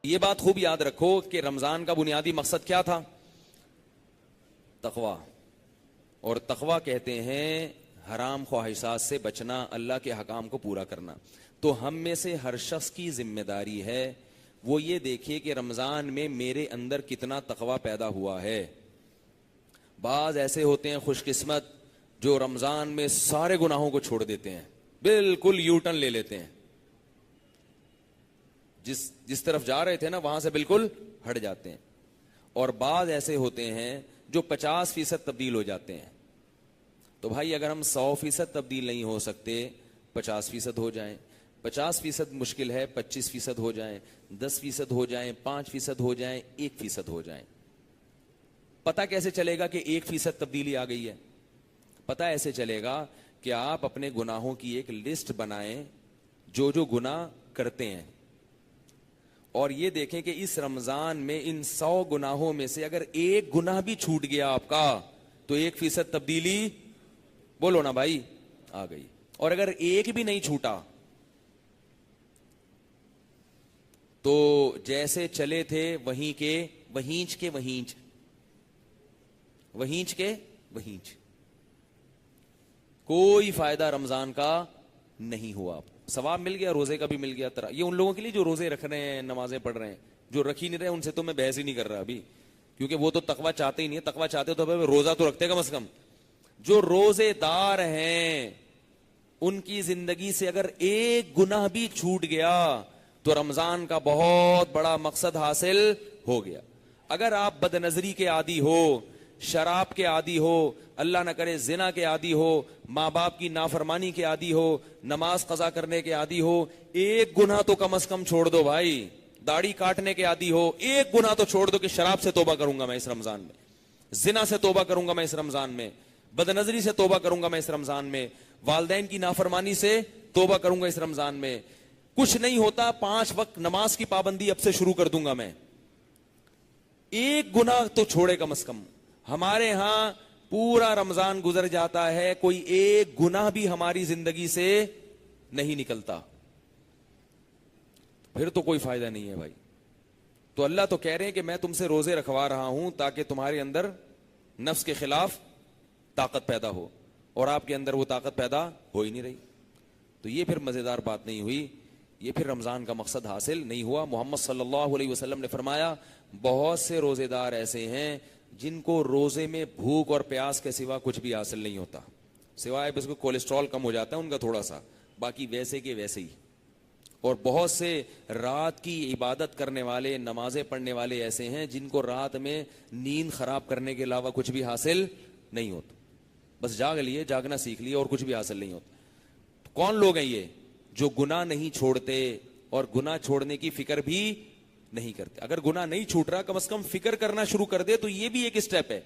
یہ بات خوب یاد رکھو کہ رمضان کا بنیادی مقصد کیا تھا؟ تقوی. اور تقوی کہتے ہیں حرام خواہشات سے بچنا، اللہ کے حکام کو پورا کرنا. تو ہم میں سے ہر شخص کی ذمہ داری ہے وہ یہ دیکھے کہ رمضان میں میرے اندر کتنا تقوی پیدا ہوا ہے. بعض ایسے ہوتے ہیں خوش قسمت جو رمضان میں سارے گناہوں کو چھوڑ دیتے ہیں، بالکل یو ٹرن لے لیتے ہیں، جس طرف جا رہے تھے نا وہاں سے بالکل ہٹ جاتے ہیں. اور بعض ایسے ہوتے ہیں جو 50% تبدیل ہو جاتے ہیں. تو بھائی اگر ہم 100% تبدیل نہیں ہو سکتے 50% ہو جائیں. 50% مشکل ہے، 25% ہو جائیں، 10% ہو جائیں، 5% ہو جائیں، 1% ہو جائیں. پتہ کیسے چلے گا کہ 1% تبدیلی آ گئی ہے؟ پتہ ایسے چلے گا کہ آپ اپنے گناہوں کی ایک لسٹ بنائیں جو گناہ کرتے ہیں، اور یہ دیکھیں کہ اس رمضان میں ان 100 گناہوں میں سے اگر ایک گناہ بھی چھوٹ گیا آپ کا تو 1% تبدیلی، بولو نا بھائی، آ گئی. اور اگر ایک بھی نہیں چھوٹا تو جیسے چلے تھے وہیں کے وہیں کوئی فائدہ رمضان کا نہیں ہوا. ثواب مل گیا، روزے کا بھی مل گیا. یہ ان لوگوں کے لیے جو روزے رکھ رہے ہیں، نمازیں پڑھ رہے ہیں. جو رکھ ہی نہیں رہے ان سے تو میں بحث ہی نہیں کر رہا ابھی، کیونکہ وہ تو تقویٰ چاہتے ہی نہیں. تقویٰ چاہتے تو روزہ تو رکھتے کم از کم. جو روزے دار ہیں ان کی زندگی سے اگر ایک گناہ بھی چھوٹ گیا تو رمضان کا بہت بڑا مقصد حاصل ہو گیا. اگر آپ بد نظری کے عادی ہو، شراب کے عادی ہو، اللہ نہ کرے زنا کے عادی ہو، ماں باپ کی نافرمانی کے عادی ہو، نماز قضا کرنے کے عادی ہو، ایک گناہ تو کم از کم چھوڑ دو بھائی. داڑھی کاٹنے کے عادی ہو، ایک گناہ تو چھوڑ دو کہ شراب سے توبہ کروں گا میں اس رمضان میں، زنا سے توبہ کروں گا میں اس رمضان میں، بد نظری سے توبہ کروں گا میں اس رمضان میں، والدین کی نافرمانی سے توبہ کروں گا اس رمضان میں. کچھ نہیں ہوتا، 5 وقت نماز کی پابندی اب سے شروع کر دوں گا میں. ایک گناہ تو چھوڑے کم از کم. ہمارے ہاں پورا رمضان گزر جاتا ہے، کوئی ایک گناہ بھی ہماری زندگی سے نہیں نکلتا، پھر تو کوئی فائدہ نہیں ہے بھائی. تو اللہ تو کہہ رہے ہیں کہ میں تم سے روزے رکھوا رہا ہوں تاکہ تمہارے اندر نفس کے خلاف طاقت پیدا ہو، اور آپ کے اندر وہ طاقت پیدا ہو ہی نہیں رہی. تو یہ پھر مزیدار بات نہیں ہوئی، یہ پھر رمضان کا مقصد حاصل نہیں ہوا. محمد صلی اللہ علیہ وسلم نے فرمایا بہت سے روزے دار ایسے ہیں جن کو روزے میں بھوک اور پیاس کے سوا کچھ بھی حاصل نہیں ہوتا، سوائے بس کو کولیسٹرول کم ہو جاتا ہے ان کا تھوڑا سا، باقی ویسے کے ویسے ہی. اور بہت سے رات کی عبادت کرنے والے، نمازیں پڑھنے والے ایسے ہیں جن کو رات میں نیند خراب کرنے کے علاوہ کچھ بھی حاصل نہیں ہوتا، بس جاگ لیے، جاگنا سیکھ لیے اور کچھ بھی حاصل نہیں ہوتا. تو کون لوگ ہیں یہ؟ جو گناہ نہیں چھوڑتے اور گناہ چھوڑنے کی فکر بھی نہیں کرتے. اگر گناہ نہیں چھوٹ رہا کم از کم فکر کرنا شروع کر دے تو یہ بھی ایک اسٹیپ ہے.